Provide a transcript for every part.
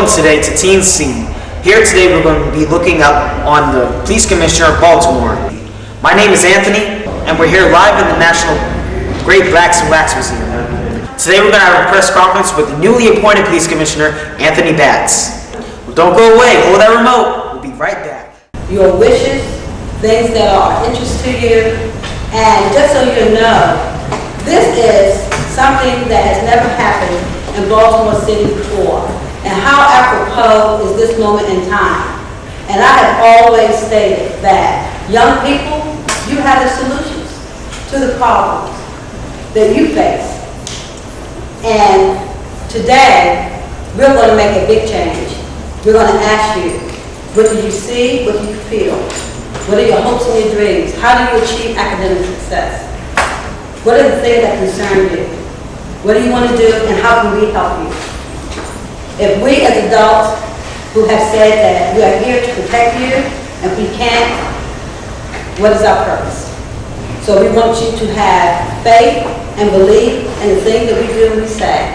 Welcome today to Teen Scene. Here today we're going to be looking up on the Police Commissioner of Baltimore. My name is Anthony, and we're here live in the National Great Blacks and Wax Museum. Today we're going to have a press conference with the newly appointed Police Commissioner, Anthony Batts. Well, don't go away, hold that remote, we'll be right back. Your wishes, things that are of interest to you, and just so you know, this is something that has never happened in Baltimore City before. And how apropos is this moment in time? And I have always stated that young people, you have the solutions to the problems that you face. And today, we're going to make a big change. We're going to ask you, what do you see, what do you feel? What are your hopes and your dreams? How do you achieve academic success? What are the things that concern you? What do you want to do, and how can we help you? If we as adults who have said that we are here to protect you, and we can't, what is our purpose? So we want you to have faith and believe in the things that we do and we say.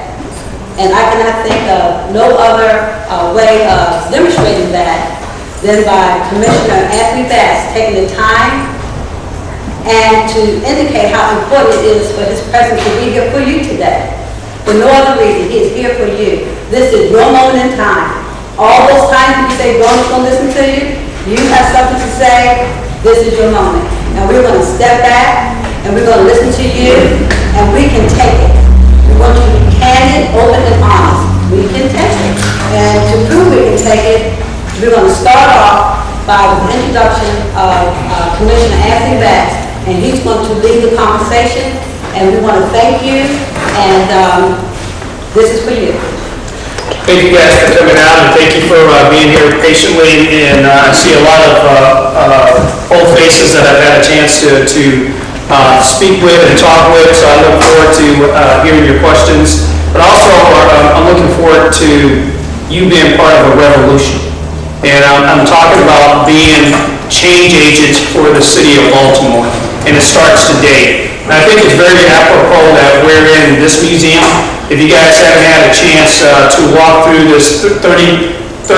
And I cannot think of no other way of demonstrating that than by Commissioner Anthony Batts taking the time and to indicate how important it is for his presence to be here for you today. For no other reason, he is here for you. This is your moment in time. All those times you say, no one's going to listen to you, you have something to say, this is your moment. And we're going to step back, and we're going to listen to you, and we can take it. We want you to be candid, open, and honest. We can take it. And to prove we can take it, we're going to start off by the introduction of Commissioner Anthony Batts, and he's going to lead the conversation, and we want to thank you, and this is for you. Thank you guys for coming out, and thank you for being here patiently. And I see a lot of old faces that I've had a chance to speak with and talk with, so I look forward to hearing your questions. But also, I'm looking forward to you being part of a revolution. And I'm talking about being change agents for the city of Baltimore, and it starts today. And I think it's very apropos that we're in this museum. If you guys haven't had a chance to walk through this 30,000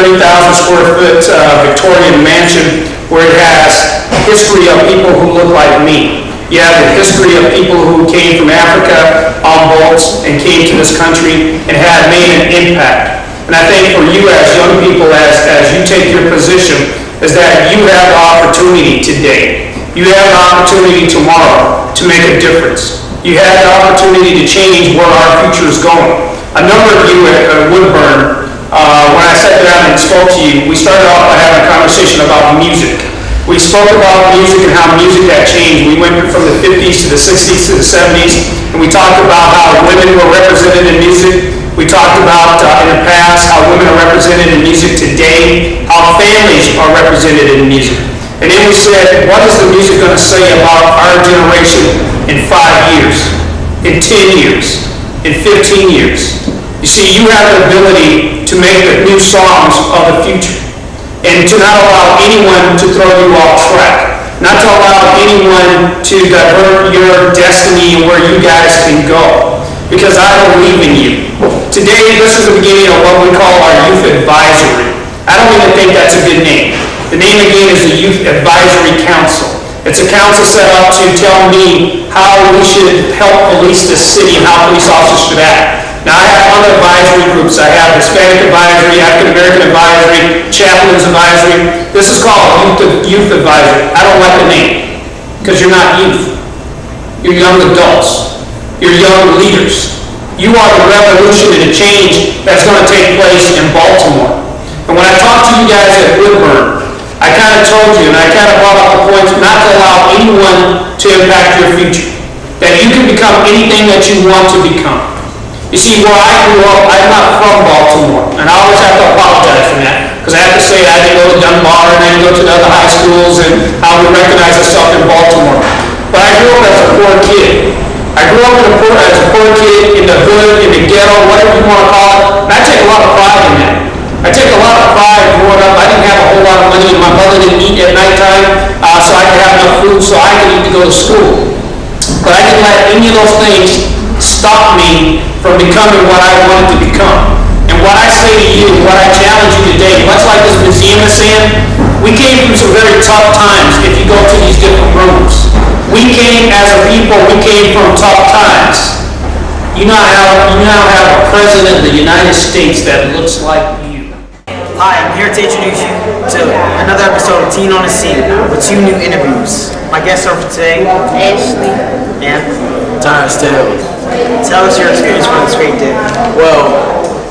square foot Victorian mansion, where it has history of people who look like me. You have the history of people who came from Africa on boats and came to this country and had made an impact. And I think for you as young people, as you take your position, is that you have the opportunity today. You have the opportunity tomorrow to make a difference. You have the opportunity to change where our future is going. A number of you at Woodburn, when I sat down and spoke to you, we started off by having a conversation about music. We spoke about music and how music had changed. We went from the 50s to the 60s to the 70s, and we talked about how women were represented in music. We talked about in the past how women are represented in music today, how families are represented in music. And then we said, what is the music going to say about our generation in 5 years, in 10 years, in 15 years? You see, you have the ability to make the new songs of the future, and to not allow anyone to throw you off track, not to allow anyone to divert your destiny and where you guys can go, because I believe in you. Today, this is the beginning of what we call our Youth Advisory. I don't even think that's a good name. The name again is the Youth Advisory Council. It's a council set up to tell me how we should help police this city and how police officers should act. Now, I have other advisory groups. I have Hispanic Advisory, African American Advisory, Chaplains Advisory. This is called Youth Advisory. I don't like the name, because you're not youth. You're young adults. You're young leaders. You are the revolution and the change that's going to take place in Baltimore. And when I talked to you guys at Woodburn, I kind of told you, and I kind of brought up the point not to allow anyone to impact your future. That you can become anything that you want to become. You see, where I grew up, I'm not from Baltimore, and I always have to apologize for that, because I have to say I didn't go to Dunbar and I didn't go to the other high schools and how we recognize ourselves in Baltimore. But I grew up as a poor kid. I grew up as a poor kid in the hood, in the ghetto, whatever you want to call it, and I take a lot of pride in that. I take a lot of pride growing up. I didn't have a whole lot of money, and my mother didn't eat at nighttime, so I could have enough food so I could eat to go to school. But I didn't let any of those things stop me from becoming what I wanted to become. And what I say to you, what I challenge you today, much like this museum is saying, we came from some very tough times if you go to these different rooms. We came as a people, we came from tough times. You now have a president of the United States that looks like you. Hi, I'm here to introduce you to another episode of Teen on the Scene with 2 new interviews. My guests are for today, Ashley. and Terrence Taylor. tell us your experience for this great day. Well,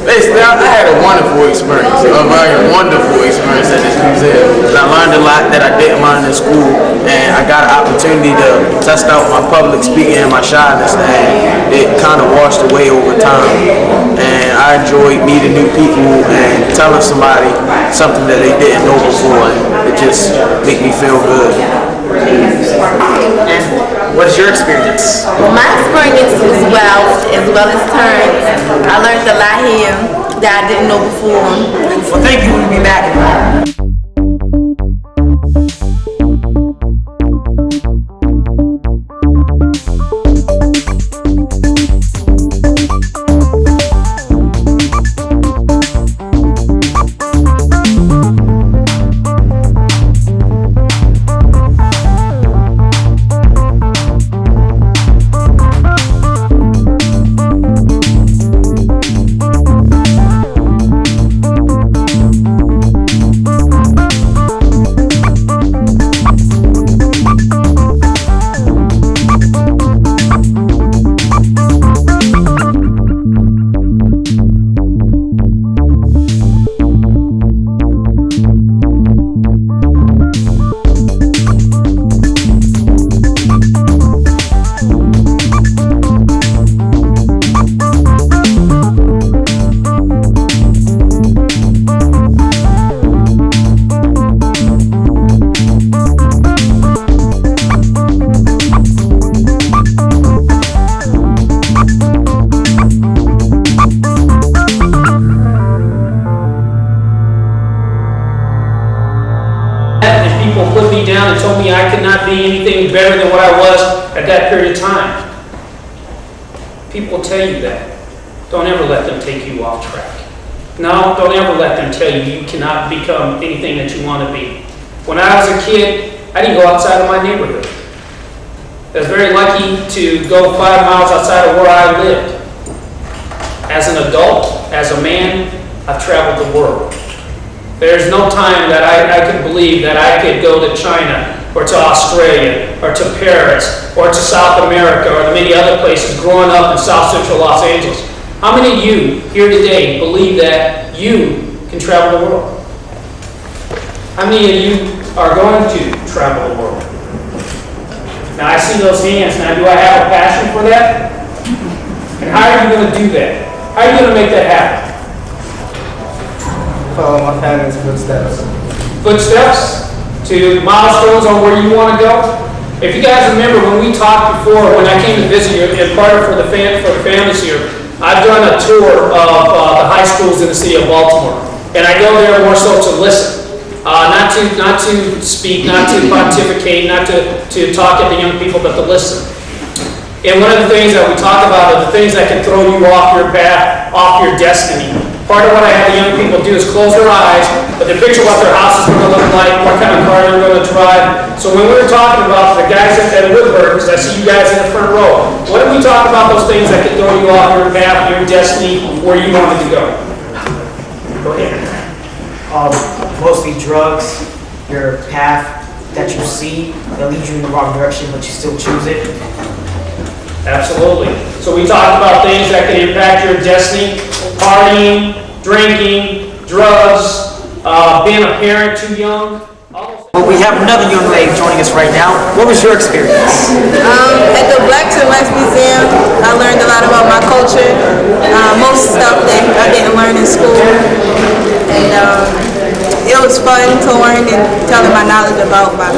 basically, I had a wonderful experience, a very wonderful experience at this museum. I learned a lot that I didn't learn in school, and I got an opportunity to test out my public speaking and my shyness, and it kind of washed away over time. And I enjoyed meeting new people and telling somebody something that they didn't know before. It just made me feel good. And what is your experience? Well, my experience as well as Terrence, I learned a lot here that I didn't know before. Well, thank you. We'll be back in a moment. People put me down and told me I could not be anything better than what I was at that period of time. People tell you that. Don't ever let them take you off track. No, don't ever let them tell you you cannot become anything that you want to be. When I was a kid, I didn't go outside of my neighborhood. I was very lucky to go 5 miles outside of where I lived. As an adult, as a man, I've traveled the world. There's no time that I could believe that I could go to China or to Australia or to Paris or to South America or the many other places growing up in South Central Los Angeles. How many of you here today believe that you can travel the world? How many of you are going to travel the world? Now I see those hands. Now do I have a passion for that? And how are you going to do that? How are you going to make that happen? Follow my family's footsteps. Footsteps to milestones on where you want to go. If you guys remember when we talked before, when I came to visit you and part of for the families here, I've done a tour of the high schools in the city of Baltimore, and I go there more so to listen, not to speak, not to pontificate, not to talk at the young people, but to listen. And one of the things that we talk about are the things that can throw you off your path, off your destiny. Part of what I have the young people do is close their eyes, but they picture what their house is going to look like, what kind of car they're going to drive. So when we were talking about the guys at Woodburgers, I see you guys in the front row. What did we talk about those things that can throw you off your path, your destiny, where you wanted to go? Go ahead. Mostly drugs, your path that you see that leads you in the wrong direction, but you still choose it. Absolutely. So we talked about things that can impact your destiny: partying, drinking, drugs, being a parent too young. Well, we have another young lady joining us right now. What was your experience? At the Blacks and Wax Museum, I learned a lot about my culture. Most stuff that I didn't learn in school. And it was fun to learn and telling my knowledge about my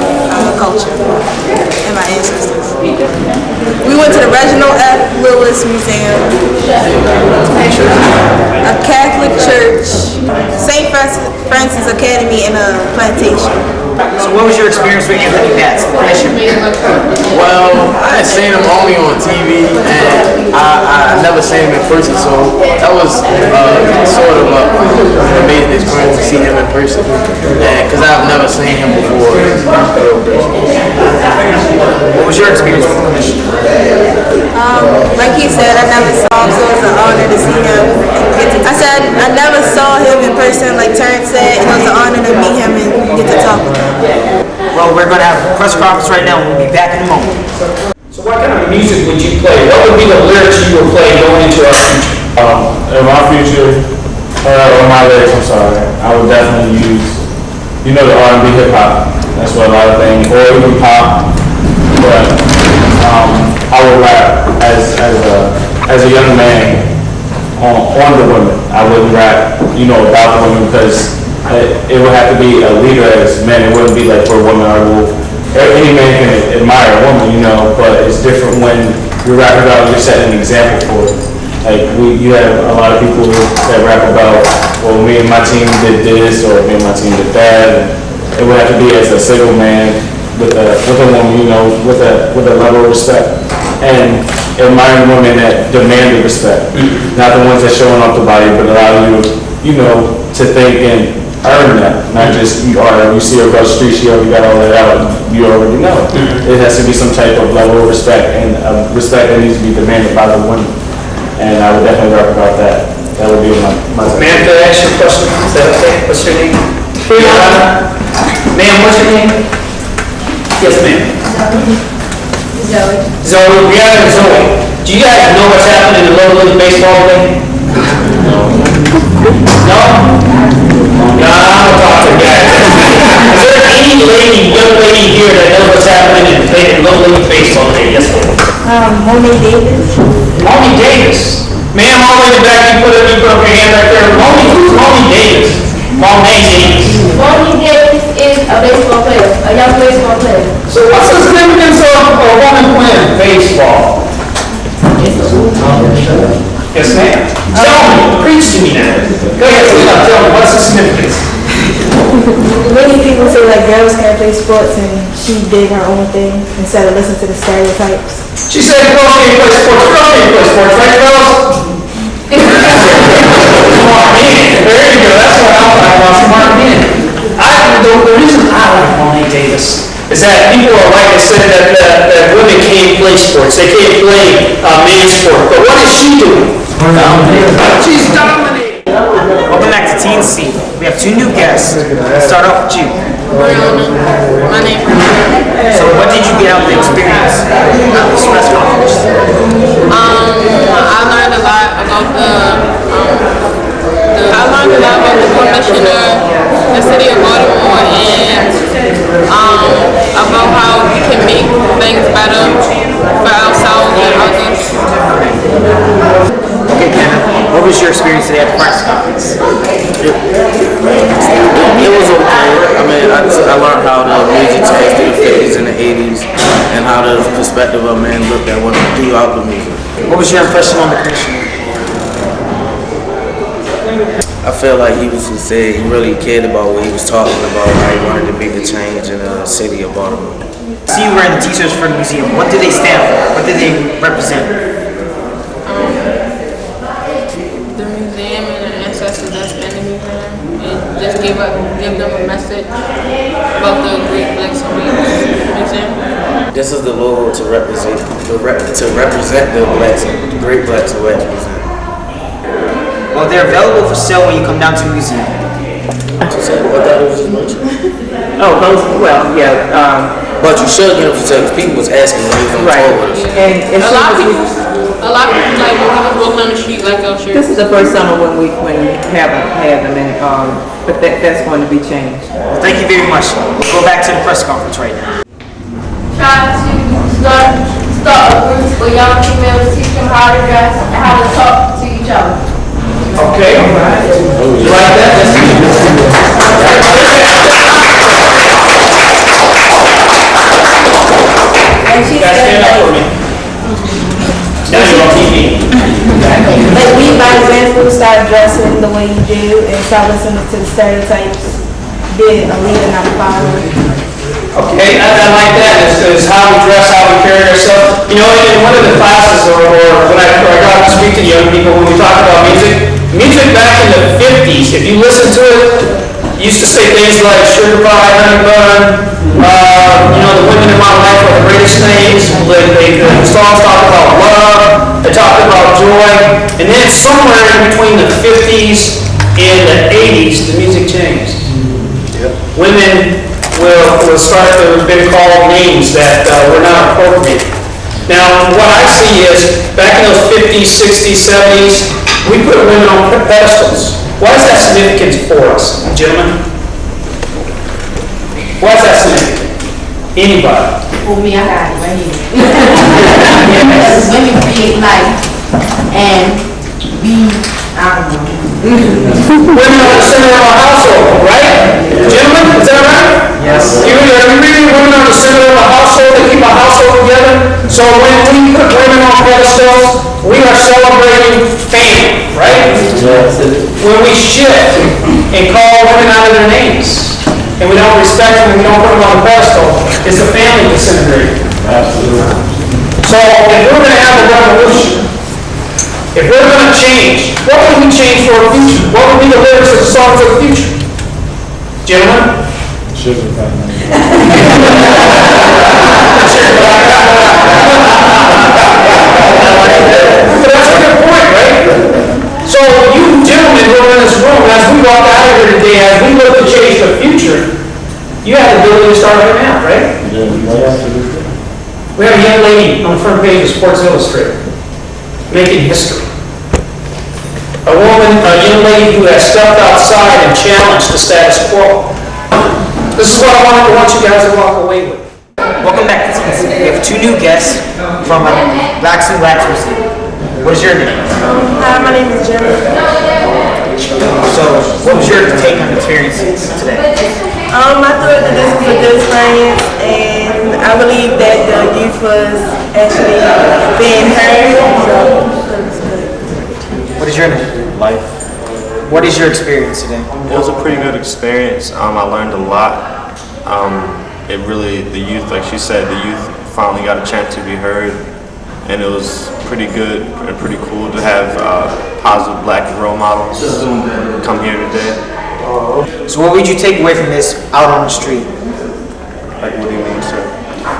culture and my ancestors. We went to the Reginald F. Lewis Museum, a Catholic church, St. Francis Academy, and a plantation. So what was your experience with Anthony Batts, the Bishop? Well, I had seen him only on TV, and I never seen him in person, so that was sort of an amazing person, and because I've never seen him before. What was your experience with the commissioner? Like he said, I never saw him, so it was an honor to see him. I said I never saw him in person, like Terrence said. It was an honor to meet him and get to talk with him. Well, we're going to have a press conference right now, and we'll be back in a moment. So what kind of music would you play? What would be the lyrics you would play going into our future? In my future, or my lyrics, I'm sorry, I would definitely use, the R&B hip hop. That's what a lot of things, or even pop. But I would rap as a young man on the women. I wouldn't rap, about the women because it would have to be a leader as men. It wouldn't be like for a woman. Any man can admire a woman, but it's different when you're rapping about you're setting an example for it. Like you have a lot of people that rap about, well, me and my team did this, or me and my team did that. And it would have to be as a single man with a woman, with a level of respect, and admiring women that demand the respect, not the ones that showing off the body, but allow you, to think and earn that. Not just you see her across the street, she already got all that out, you already know. It has to be some type of level of respect, and respect that needs to be demanded by the women. And I would definitely rap about that. That would be my Ma'am, can I ask you a question? Is that okay? What's your name? Ma'am, what's your name? Yes, ma'am. Zoe, Brianna and Zoe. Do you guys know what's happening in the Little League baseball today? No? No, I'm gonna talk to the guys. Is there any young lady here that knows what's happening in Little League baseball today? Yes, ma'am. Monet Davis. Mommy Davis. Ma'am, all the way in the back, you put up your hand right there. Who's Mommy Davis? Mommy Davis. Mommy Davis is a baseball player, a young baseball player. So what's the significance of a woman playing baseball? Yes, ma'am. Tell me, preach to me now. Go ahead, tell me, what's the significance? Many people say like girls can't play sports and she did her own thing instead of listening to the stereotypes. She said girls can't play sports. Girls can't play sports, right, girls? Smart men. There you go. That's what I want, smart men. The reason I like Monet Davis is that people are like I said that women can't play sports. They can't play men's sport. But what is she doing? She's dominating. Welcome back to TNC. We have two new guests. Let's start off with you. My name is So what did you get out of the experience of this press conference? I learned a lot about the commissioner, the city of Baltimore, and about how we can make things better for ourselves and others. Okay, Kenneth, what was your experience today at the press conference? It was okay. I mean, I learned how the music changed through the 50s and the 80s, and how the perspective of men looked at women throughout the music. What was your impression on the commissioner? I feel like he was sincere. He really cared about what he was talking about, how he wanted to make a change in the city of Baltimore. See you wearing the t-shirts for the museum. What do they stand for? What do they represent? The museum and the ancestors that's in the museum, and just give them a message about the Great Blacks and Whites Museum. This is the logo to represent the blacks, the Great Blacks and Whites Museum. Well, they're available for sale when you come down to the museum. What that was just mentioned. Oh, those, well, yeah, But you should get them for sale because people was asking when he was on right. tour with us. And as A soon lot as of we, people like when we was walking on the street like our shirt. this is the first summer when we haven't had them, and but that's going to be changed. Well, thank you very much. We'll go back to the press conference right now. Try to start a group for young females, teach them how to dress and how to talk to each other. Okay. You like that? And she Guys, stand up for me. Now you're on TV. like we by example start dressing the way you do and start listening to the stereotypes. Be a leader, not a follower. Okay, I like that. It's how we dress, how we carry ourselves. You know, in one of the classes, or when I got to speak to young people, when we talk about music back in the 50s, if you listen to it, used to say things like sugar pie, honey bun, the women in my life are the greatest things. The songs talk about love, they talk about joy, and then somewhere in between the 50s and the 80s, the music changed. Women will start to be called names that were not appropriate. Now, what I see is, back in those 50s, 60s, 70s, we put women on pedestals. Why is that significant for us, gentlemen? Why is that significant? Anybody? For me, I got it right here. Because women create life and be, I don't know. Women are the center of our household, right? Gentlemen, is that right? Yes. You reading women are the center of a household, they keep a household together. So when we put women on pedestals, we are celebrating family, right? When we shift and call women out of their names, and we don't respect them and we don't put them on the pedestal, it's the family disintegrating. Absolutely. So if we're going to have a revolution, if we're going to change, what would we change for our future? What would be the lyrics of the song for the future? Gentlemen? Sugar pie. But that's a good point, right? So you gentlemen who are in this room, as we walk out of here today, as we look to change the future, you have the ability to start right now, right? Absolutely. We have a young lady on the front page of Sports Illustrated, making history. A young lady who has stepped outside and challenged the status quo. This is what I want you guys to walk away with. Welcome back to TC. We have two new guests from Blacks and Wax Museum. What is your name? Hi, my name is Jenna. So, what was your take on the experiences today? I thought that this was a good experience, and I believe that the youth was actually being heard. So, it was good. What is your name? Life. What is your experience today? It was a pretty good experience. I learned a lot. The youth, like she said, the youth finally got a chance to be heard, and it was pretty good and pretty cool to have positive black role models come here today. So what would you take away from this out on the street? Like, what do you mean, sir?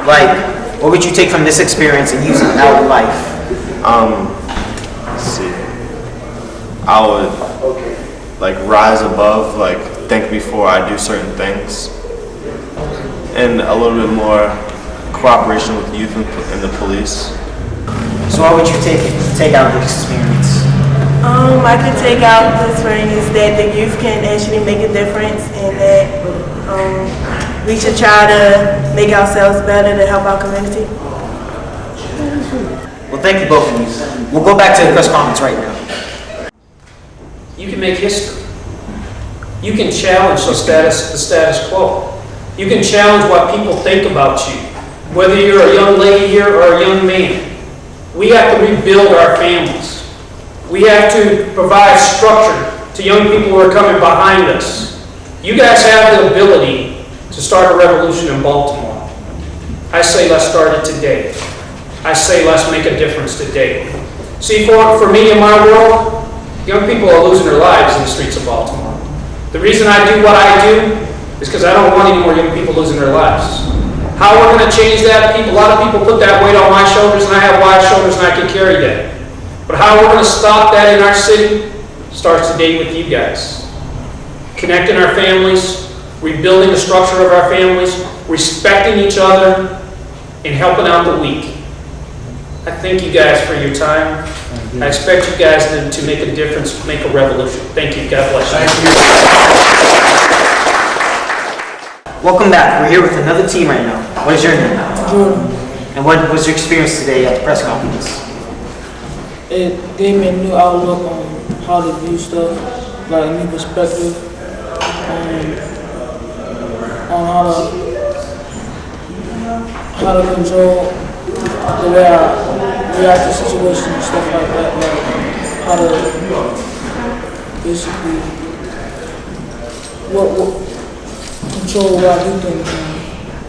Like, what would you take from this experience and use it out in life? Let's see. I would rise above, think before I do certain things, and a little bit more cooperation with youth and the police. So what would you take out of this experience? I could take out the experience that the youth can actually make a difference, and that we should try to make ourselves better to help our community. Well, thank you both of you. We'll go back to the press conference right now. You can make history. You can challenge the status quo. You can challenge what people think about you, whether you're a young lady here or a young man. We have to rebuild our families. We have to provide structure to young people who are coming behind us. You guys have the ability to start a revolution in Baltimore. I say let's start it today. I say let's make a difference today. See, for me in my world, young people are losing their lives in the streets of Baltimore. The reason I do what I do is because I don't want any more young people losing their lives. How we're going to change that? A lot of people put that weight on my shoulders, and I have wide shoulders and I can carry that. But how we're going to stop that in our city starts today with you guys. Connecting our families, rebuilding the structure of our families, respecting each other, and helping out the weak. I thank you guys for your time. I expect you guys to make a difference, make a revolution. Thank you. God bless you. Thank you. Welcome back. We're here with another team right now. What is your name? Jordan. And what was your experience today at the press conference? It gave me a new outlook on how to view stuff, like a new perspective, on how to control the way I react to situations and stuff like that, like how to basically control what I do things.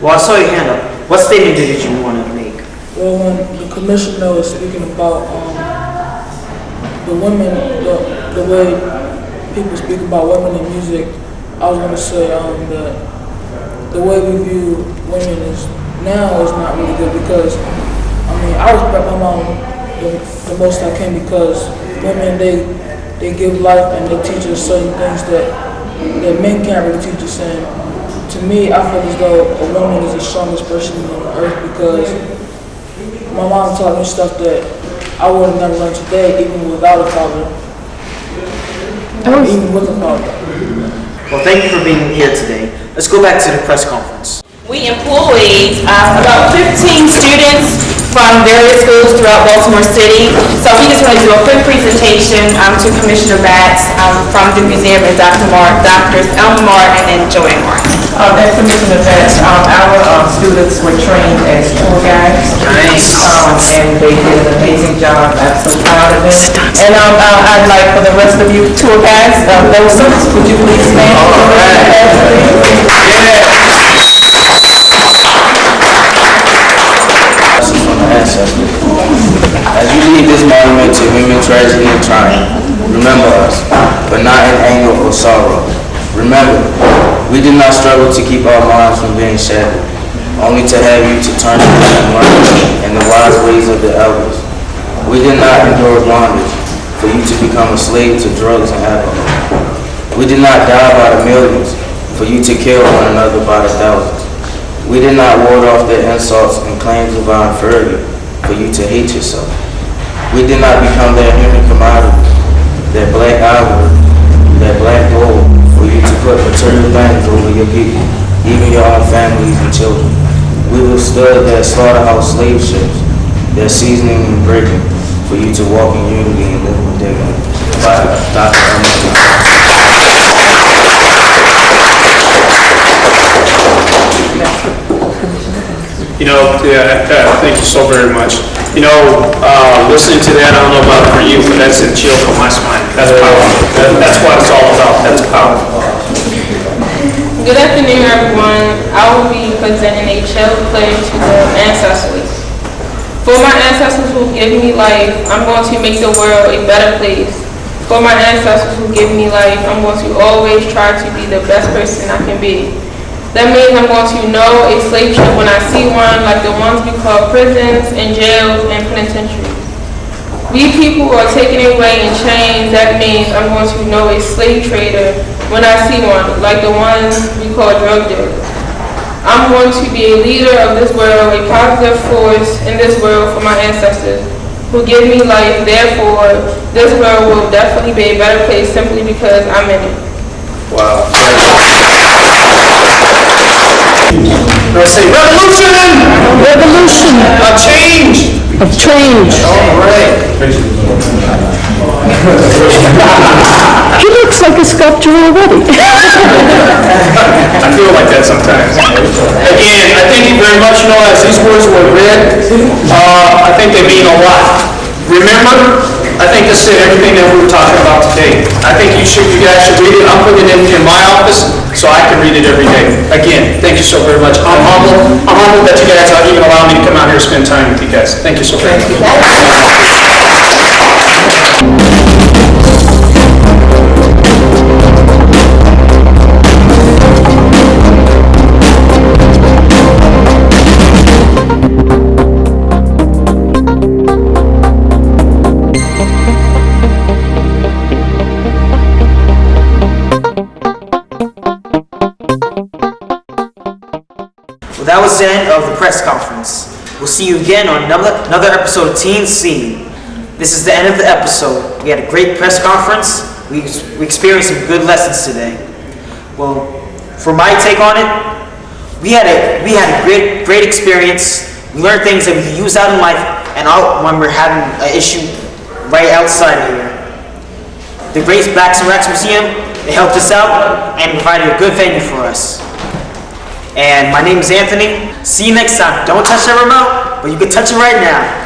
Well, I saw your hand up. What statement did you want to make? Well, when the commissioner was speaking about the women, the way people speak about women in music, I I was gonna say that the way we view women is not really good because I respect my mom the most I can because women they give life and they teach us certain things that men can't really teach us. And to me, I feel as though a woman is the strongest person on earth because my mom taught me stuff that I would have never learned today, even without a father. Even with a father. Well, thank you for being here today. Let's go back to the press conference. We employed about 15 students from various schools throughout Baltimore City. So we just want to do a quick presentation to Commissioner Batts from the museum and Drs. Elma Mark and then Joanne Mark. As Commissioner Batts, our students were trained as tour guides. Nice. And they did an amazing job. I'm so proud of them. And I'd like for the rest of you tour guides, those would you please stand? All right. From the ancestors. As you leave this monument to human tragedy and triumph, remember us, but not in anger or sorrow. Remember, we did not struggle to keep our minds from being shattered, only to have you to turn and learn in the wise ways of the elders. We did not endure bondage for you to become a slave to drugs and alcohol. We did not die by the millions for you to kill one another by the thousands. We did not ward off their insults and claims of our inferiority for you to hate yourself. We did not become their human commodity, their black ivory, their black gold for you to put material things over your people, even your own families and children. We withstood their slaughterhouse slave ships, their seasoning and breaking for you to walk in unity and live with dignity. By Dr. Thank you so very much. Listening to that, I don't know about for you, but that's a chill from my spine. That's powerful. That's what it's all about. That's powerful. Good afternoon, everyone. I will be presenting a child play to the ancestors. For my ancestors who give me life, I'm going to make the world a better place. For my ancestors who give me life, I'm going to always try to be the best person I can be. That means I'm going to know a slave ship when I see one, like the ones we call prisons and jails and penitentiaries. We people are taken away in chains. That means I'm going to know a slave trader when I see one, like the ones we call drug dealers. I'm going to be a leader of this world, a positive force in this world for my ancestors who give me life. Therefore, this world will definitely be a better place simply because I'm in it. Wow. Let's say revolution! Revolution A change! of change. All right. He looks like a sculpture already. I feel like that sometimes. Again, I thank you very much. As these words were read, I think they mean a lot. Remember, I think this said everything that we were talking about today. I think you guys should read it. I'm putting it in my office so I can read it every day. Again, thank you so very much. I'm humbled that you guys even allow me to come out here and spend time with you guys. Thank you so very much. Well, that was the end of the press conference. We'll see you again on another episode of Teen Scene. This is the end of the episode. We had a great press conference. We experienced some good lessons today. Well, for my take on it, we had a great experience. We learned things that we can use out in life and out when we're having an issue right outside of here. The Great Blacks and Wax Museum, they helped us out and provided a good venue for us. And my name is Anthony. See you next time. Don't touch that remote, but you can touch it right now.